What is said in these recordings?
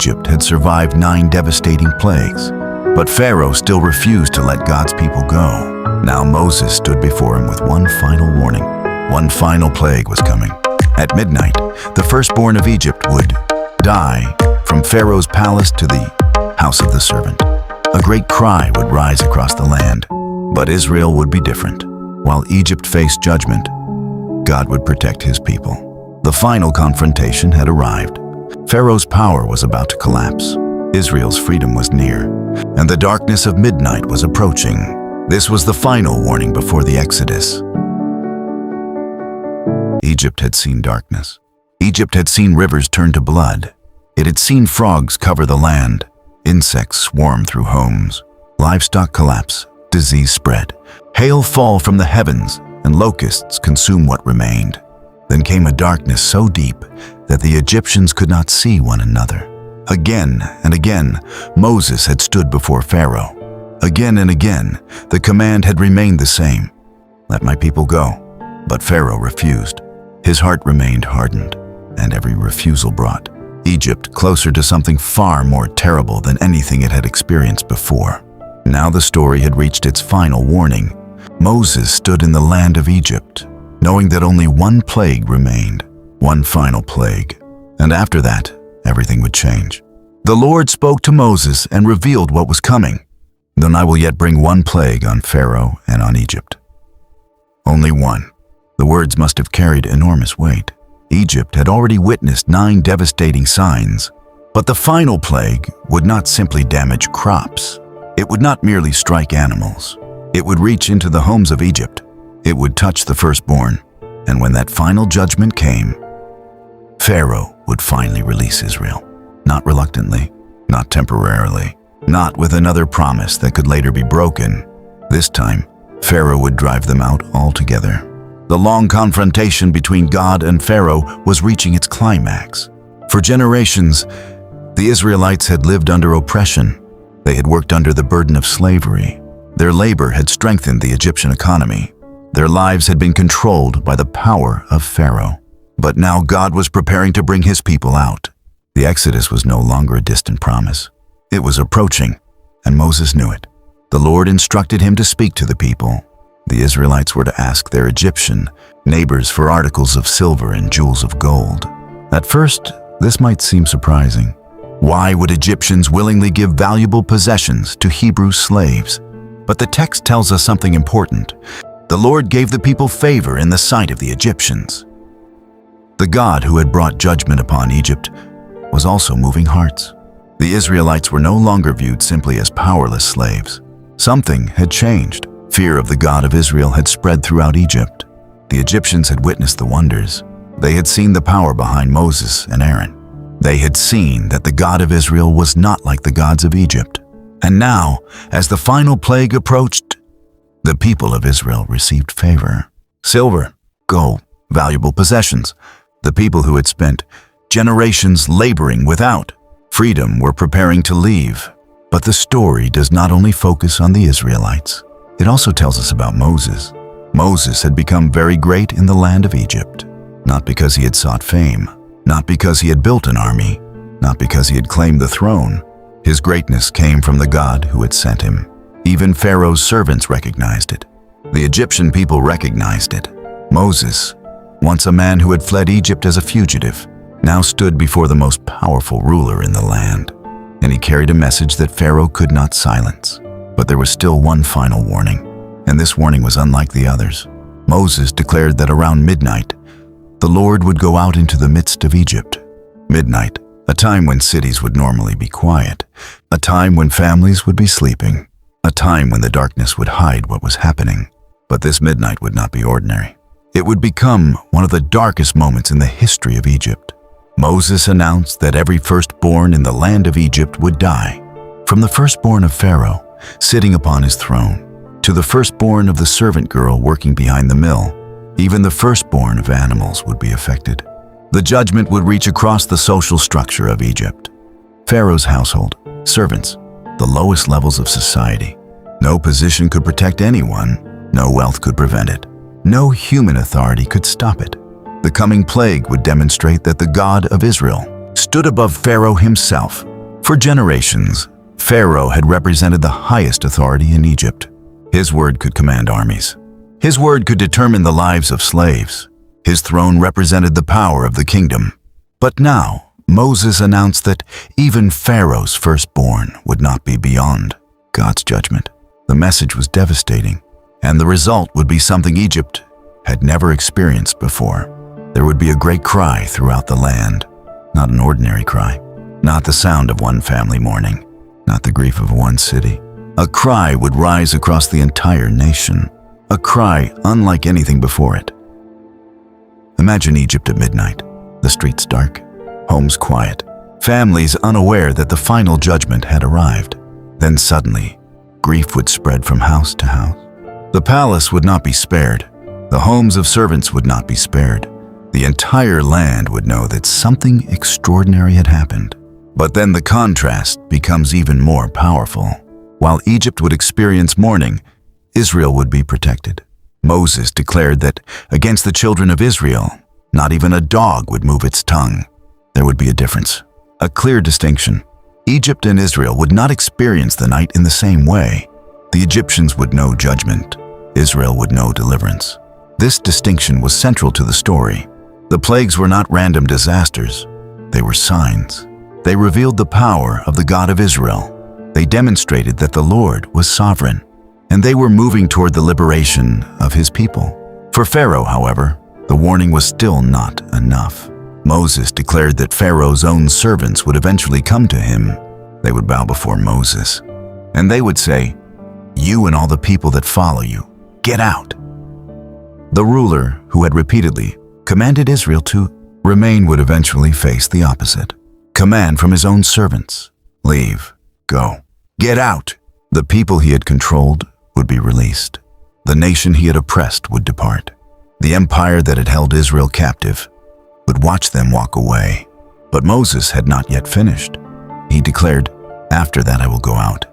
Egypt had survived 9 devastating plagues, but Pharaoh still refused to let God's people go. Now Moses stood before him with one final warning. One final plague was coming. At midnight, the firstborn of Egypt would die. From Pharaoh's palace to the house of the servant, a great cry would rise across the land. But Israel would be different. While Egypt faced judgment, God would protect his people. The final confrontation had arrived. Pharaoh's power was about to collapse. Israel's freedom was near, and the darkness of midnight was approaching. This was the final warning before the Exodus. Egypt had seen darkness. Egypt had seen rivers turn to blood. It had seen frogs cover the land, insects swarm through homes, livestock collapse, disease spread, hail fall from the heavens, and locusts consume what remained. Then came a darkness so deep that the Egyptians could not see one another. Again and again, Moses had stood before Pharaoh. Again and again, the command had remained the same: let my people go. But Pharaoh refused. His heart remained hardened, and every refusal brought Egypt closer to something far more terrible than anything it had experienced before. Now the story had reached its final warning. Moses stood in the land of Egypt, knowing that only one plague remained, one final plague. And after that, everything would change. The Lord spoke to Moses and revealed what was coming. Then I will yet bring one plague on Pharaoh and on Egypt. Only one. The words must have carried enormous weight. Egypt had already witnessed 9 devastating signs, but the final plague would not simply damage crops. It would not merely strike animals. It would reach into the homes of Egypt. It would touch the firstborn. And when that final judgment came, Pharaoh would finally release Israel. Not reluctantly, not temporarily, not with another promise that could later be broken. This time, Pharaoh would drive them out altogether. The long confrontation between God and Pharaoh was reaching its climax. For generations, the Israelites had lived under oppression. They had worked under the burden of slavery. Their labor had strengthened the Egyptian economy. Their lives had been controlled by the power of Pharaoh. But now God was preparing to bring his people out. The Exodus was no longer a distant promise. It was approaching, and Moses knew it. The Lord instructed him to speak to the people. The Israelites were to ask their Egyptian neighbors for articles of silver and jewels of gold. At first, this might seem surprising. Why would Egyptians willingly give valuable possessions to Hebrew slaves? But the text tells us something important. The Lord gave the people favor in the sight of the Egyptians. The God who had brought judgment upon Egypt was also moving hearts. The Israelites were no longer viewed simply as powerless slaves. Something had changed. Fear of the God of Israel had spread throughout Egypt. The Egyptians had witnessed the wonders. They had seen the power behind Moses and Aaron. They had seen that the God of Israel was not like the gods of Egypt. And now, as the final plague approached, the people of Israel received favor. Silver, gold, valuable possessions. The people who had spent generations laboring without freedom were preparing to leave. But the story does not only focus on the Israelites. It also tells us about Moses. Moses had become very great in the land of Egypt, not because he had sought fame, not because he had built an army, not because he had claimed the throne. His greatness came from the God who had sent him. Even Pharaoh's servants recognized it. The Egyptian people recognized it. Moses, once a man who had fled Egypt as a fugitive, now stood before the most powerful ruler in the land, and he carried a message that Pharaoh could not silence. But there was still one final warning, and this warning was unlike the others. Moses declared that around midnight, the Lord would go out into the midst of Egypt. Midnight, a time when cities would normally be quiet, a time when families would be sleeping, a time when the darkness would hide what was happening. But this midnight would not be ordinary. It would become one of the darkest moments in the history of Egypt. Moses announced that every firstborn in the land of Egypt would die, from the firstborn of Pharaoh, sitting upon his throne, to the firstborn of the servant girl working behind the mill. Even the firstborn of animals would be affected. The judgment would reach across the social structure of Egypt. Pharaoh's household, servants, the lowest levels of society. No position could protect anyone. No wealth could prevent it. No human authority could stop it. The coming plague would demonstrate that the God of Israel stood above Pharaoh himself, For generations, Pharaoh had represented the highest authority in Egypt. His word could command armies. His word could determine the lives of slaves. His throne represented the power of the kingdom. But now, Moses announced that even Pharaoh's firstborn would not be beyond God's judgment. The message was devastating, and the result would be something Egypt had never experienced before. There would be a great cry throughout the land, not an ordinary cry, not the sound of one family mourning, not the grief of one city. A cry would rise across the entire nation, a cry unlike anything before it. Imagine Egypt at midnight, the streets dark, homes quiet, families unaware that the final judgment had arrived. Then suddenly, grief would spread from house to house. The palace would not be spared. The homes of servants would not be spared. The entire land would know that something extraordinary had happened. But then the contrast becomes even more powerful. While Egypt would experience mourning, Israel would be protected. Moses declared that against the children of Israel, not even a dog would move its tongue. There would be a difference, a clear distinction. Egypt and Israel would not experience the night in the same way. The Egyptians would know judgment. Israel would know deliverance. This distinction was central to the story. The plagues were not random disasters. They were signs. They revealed the power of the God of Israel. They demonstrated that the Lord was sovereign, and they were moving toward the liberation of his people. For Pharaoh, however, the warning was still not enough. Moses declared that Pharaoh's own servants would eventually come to him. They would bow before Moses, and they would say, "You and all the people that follow you, get out." The ruler, who had repeatedly commanded Israel to remain, would eventually face the opposite. Command from his own servants: leave, go, get out. The people he had controlled would be released. The nation he had oppressed would depart. The empire that had held Israel captive would watch them walk away. But Moses had not yet finished. He declared, "After that I will go out."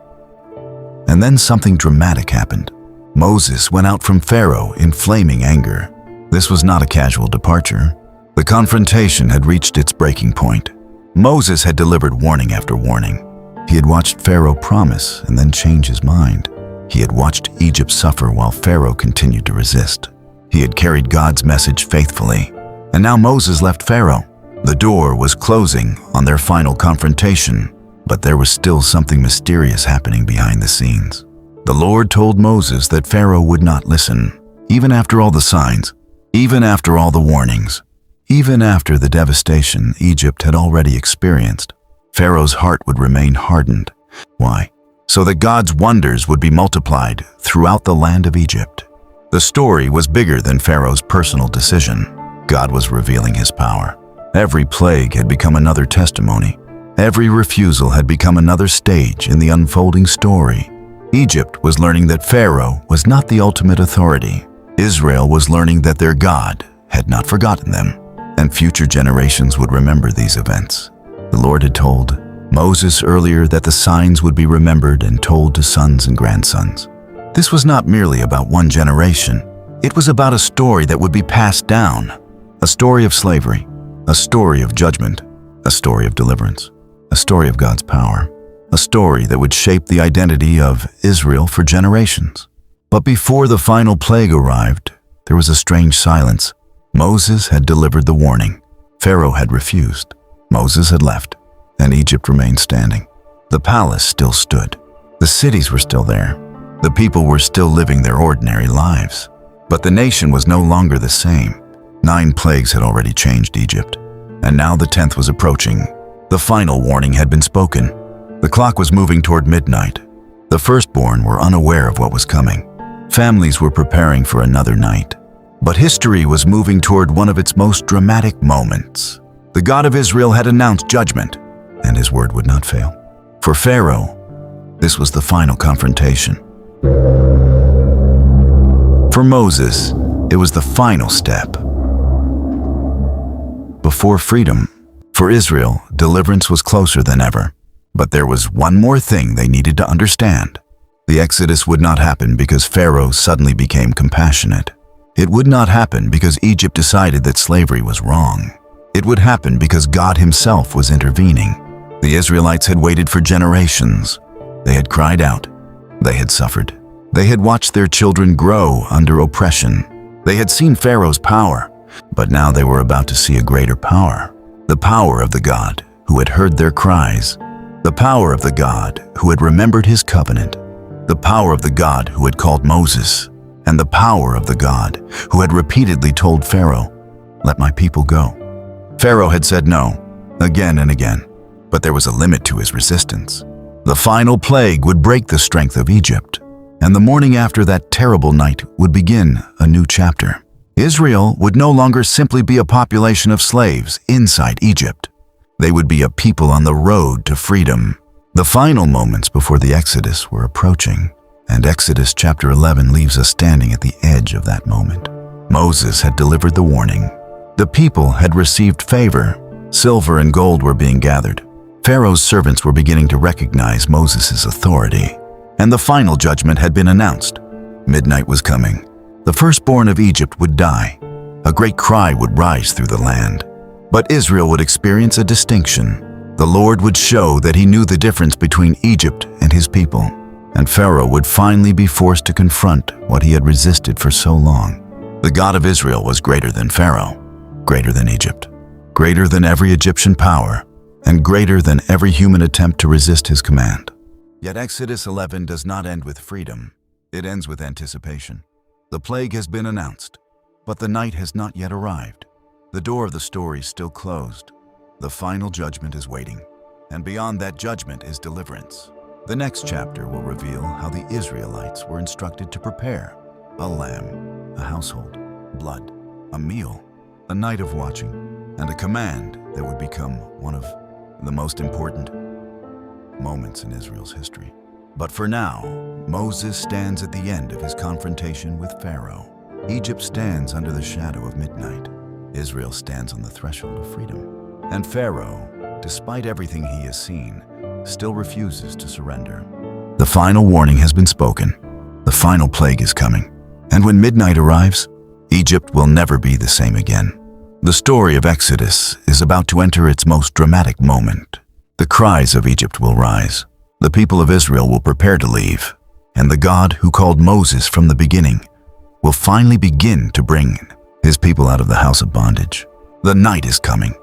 And then something dramatic happened. Moses went out from Pharaoh in flaming anger. This was not a casual departure. The confrontation had reached its breaking point. Moses had delivered warning after warning. He had watched Pharaoh promise and then change his mind. He had watched Egypt suffer while Pharaoh continued to resist. He had carried God's message faithfully. And now Moses left Pharaoh. The door was closing on their final confrontation, but there was still something mysterious happening behind the scenes. The Lord told Moses that Pharaoh would not listen, even after all the signs, even after all the warnings, even after the devastation Egypt had already experienced. Pharaoh's heart would remain hardened. Why? So that God's wonders would be multiplied throughout the land of Egypt. The story was bigger than Pharaoh's personal decision. God was revealing his power. Every plague had become another testimony. Every refusal had become another stage in the unfolding story. Egypt was learning that Pharaoh was not the ultimate authority. Israel was learning that their God had not forgotten them, and future generations would remember these events. The Lord had told Moses earlier that the signs would be remembered and told to sons and grandsons. This was not merely about one generation. It was about a story that would be passed down. A story of slavery, a story of judgment, a story of deliverance, a story of God's power, a story that would shape the identity of Israel for generations. But before the final plague arrived, there was a strange silence. Moses had delivered the warning. Pharaoh had refused. Moses had left, and Egypt remained standing. The palace still stood. The cities were still there. The people were still living their ordinary lives. But the nation was no longer the same. 9 plagues had already changed Egypt, and now the 10th was approaching. The final warning had been spoken. The clock was moving toward midnight. The firstborn were unaware of what was coming. Families were preparing for another night. But history was moving toward one of its most dramatic moments. The God of Israel had announced judgment, and his word would not fail. For Pharaoh, this was the final confrontation. For Moses, it was the final step. Before freedom, for Israel, deliverance was closer than ever. But there was one more thing they needed to understand. The Exodus would not happen because Pharaoh suddenly became compassionate. It would not happen because Egypt decided that slavery was wrong. It would happen because God himself was intervening. The Israelites had waited for generations. They had cried out. They had suffered. They had watched their children grow under oppression. They had seen Pharaoh's power, but now they were about to see a greater power. The power of the God who had heard their cries. The power of the God who had remembered his covenant. The power of the God who had called Moses. And the power of the God who had repeatedly told Pharaoh, "Let my people go." Pharaoh had said no, again and again, but there was a limit to his resistance. The final plague would break the strength of Egypt, and the morning after that terrible night would begin a new chapter. Israel would no longer simply be a population of slaves inside Egypt. They would be a people on the road to freedom. The final moments before the Exodus were approaching, and Exodus chapter 11 leaves us standing at the edge of that moment. Moses had delivered the warning. The people had received favor. Silver and gold were being gathered. Pharaoh's servants were beginning to recognize Moses' authority, and the final judgment had been announced. Midnight was coming. The firstborn of Egypt would die. A great cry would rise through the land. But Israel would experience a distinction. The Lord would show that he knew the difference between Egypt and his people, and Pharaoh would finally be forced to confront what he had resisted for so long. The God of Israel was greater than Pharaoh, greater than Egypt, greater than every Egyptian power, and greater than every human attempt to resist his command. Yet Exodus 11 does not end with freedom. It ends with anticipation. The plague has been announced, but the night has not yet arrived. The door of the story is still closed. The final judgment is waiting, and beyond that judgment is deliverance. The next chapter will reveal how the Israelites were instructed to prepare a lamb, a household, blood, a meal, a night of watching, and a command that would become one of the most important moments in Israel's history. But for now, Moses stands at the end of his confrontation with Pharaoh. Egypt stands under the shadow of midnight. Israel stands on the threshold of freedom. And Pharaoh, despite everything he has seen, still refuses to surrender. The final warning has been spoken. The final plague is coming. And when midnight arrives, Egypt will never be the same again. The story of Exodus is about to enter its most dramatic moment. The cries of Egypt will rise. The people of Israel will prepare to leave. And the God who called Moses from the beginning will finally begin to bring his people out of the house of bondage. The night is coming.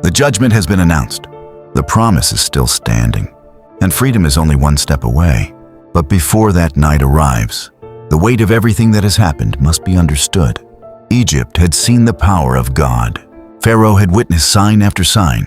The judgment has been announced. The promise is still standing. And freedom is only one step away. But before that night arrives, the weight of everything that has happened must be understood. Egypt had seen the power of God. Pharaoh had witnessed sign after sign.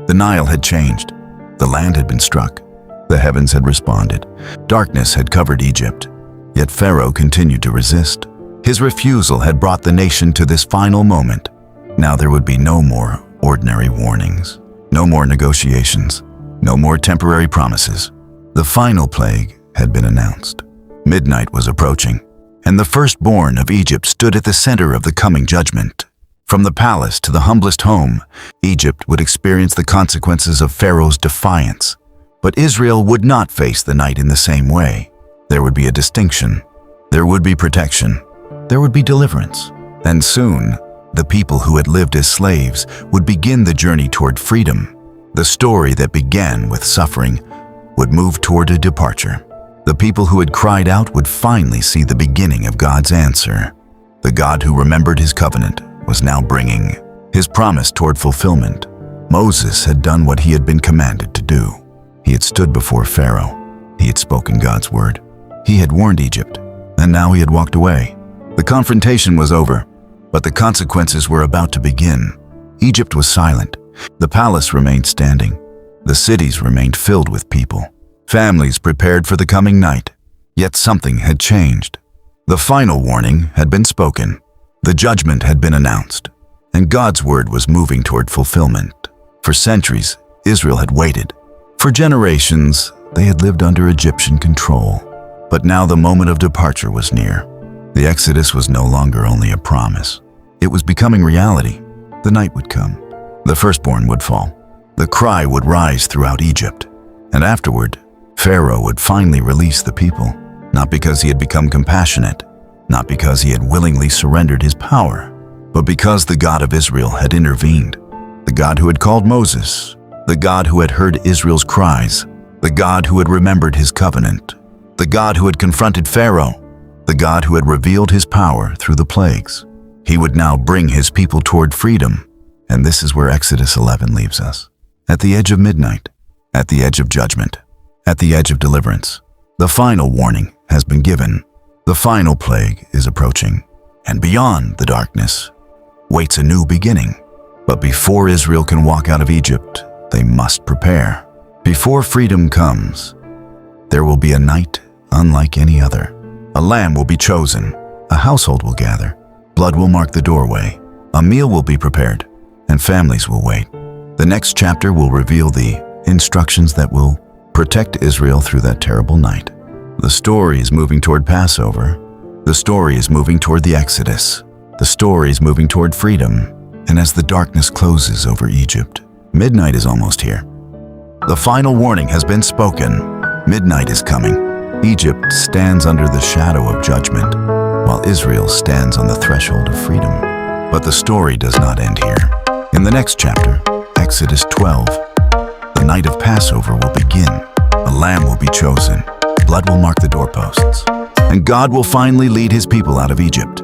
The Nile had changed. The land had been struck. The heavens had responded. Darkness had covered Egypt. Yet Pharaoh continued to resist. His refusal had brought the nation to this final moment. Now there would be no more ordinary warnings, no more negotiations, no more temporary promises. The final plague had been announced. Midnight was approaching, and the firstborn of Egypt stood at the center of the coming judgment. From the palace to the humblest home, Egypt would experience the consequences of Pharaoh's defiance. But Israel would not face the night in the same way. There would be a distinction. There would be protection. There would be deliverance. And soon, the people who had lived as slaves would begin the journey toward freedom. The story that began with suffering would move toward a departure. The people who had cried out would finally see the beginning of God's answer. The God who remembered his covenant was now bringing his promise toward fulfillment. Moses had done what he had been commanded to do. He had stood before Pharaoh. He had spoken God's word. He had warned Egypt, and now he had walked away. The confrontation was over, but the consequences were about to begin. Egypt was silent. The palace remained standing. The cities remained filled with people. Families prepared for the coming night. Yet something had changed. The final warning had been spoken. The judgment had been announced, and God's word was moving toward fulfillment. For centuries, Israel had waited. For generations, they had lived under Egyptian control. But now the moment of departure was near. The Exodus was no longer only a promise. It was becoming reality. The night would come. The firstborn would fall. The cry would rise throughout Egypt. And afterward, Pharaoh would finally release the people, not because he had become compassionate, not because he had willingly surrendered his power, but because the God of Israel had intervened. The God who had called Moses the God who had heard Israel's cries, the God who had remembered his covenant, the God who had confronted Pharaoh, the God who had revealed his power through the plagues. He would now bring his people toward freedom, and this is where Exodus 11 leaves us. At the edge of midnight, at the edge of judgment, at the edge of deliverance, the final warning has been given. The final plague is approaching, and beyond the darkness waits a new beginning. But before Israel can walk out of Egypt, they must prepare. Before freedom comes, there will be a night unlike any other. A lamb will be chosen, a household will gather, blood will mark the doorway, a meal will be prepared, and families will wait. The next chapter will reveal the instructions that will protect Israel through that terrible night. The story is moving toward Passover. The story is moving toward the Exodus. The story is moving toward freedom. And as the darkness closes over Egypt, midnight is almost here. The final warning has been spoken. Midnight is coming. Egypt stands under the shadow of judgment, while Israel stands on the threshold of freedom. But the story does not end here. In the next chapter, Exodus 12, the night of Passover will begin. A lamb will be chosen. Blood will mark the doorposts. And God will finally lead his people out of Egypt.